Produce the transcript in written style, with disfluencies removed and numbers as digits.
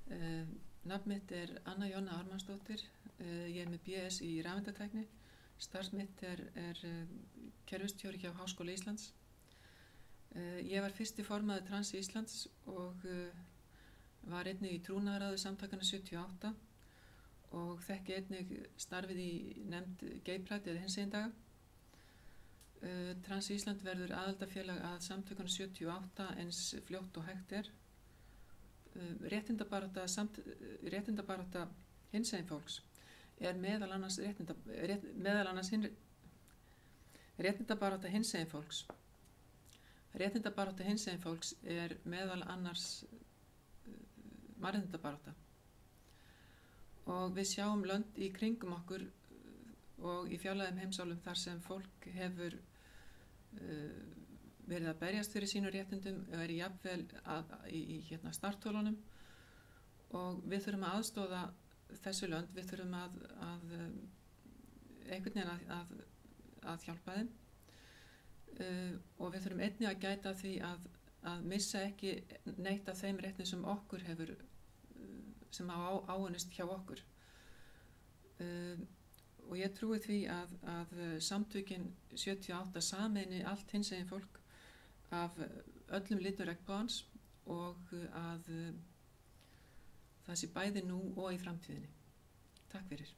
Nafn mitt Anna Jonna Ármannsdóttir. Ég með BS í rafeindatækni. Starf mitt kerfisstjóri hjá Háskóla Íslands. Ég var fyrsti formaður Trans Íslands og var einnig í trúnaðarráði samtakanna 78 og þekki einnig starfið í nefnd Gay Pride eða hinsegin daga. Trans Ísland verður aðildafélag að samtökunum 78 eins fljótt og hægt réttindabarátta hinsegin fólks meðal annars réttindabarátta hinsegin fólks. Réttindabarátta hinsegin fólks meðal annars mannréttindabarátta. Og við sjáum lönd í kringum okkur og í fjarlægum heimsálfum þar sem fólk hefur verið að berjast fyrir sínum réttindum og jafnvel í starthólunum, og við þurfum að aðstoða þessu lönd, við þurfum að einhvern veginn að hjálpa þeim, og við þurfum einnig að gæta því að missa ekki neitt af þeim réttindum sem okkur hefur sem áunnist hjá okkur. Og ég trúi því að samtökin 78 sameini allt hinsegin fólk af öllum litum regnbogans og að það sé bæði nú og í framtíðinni. Takk fyrir.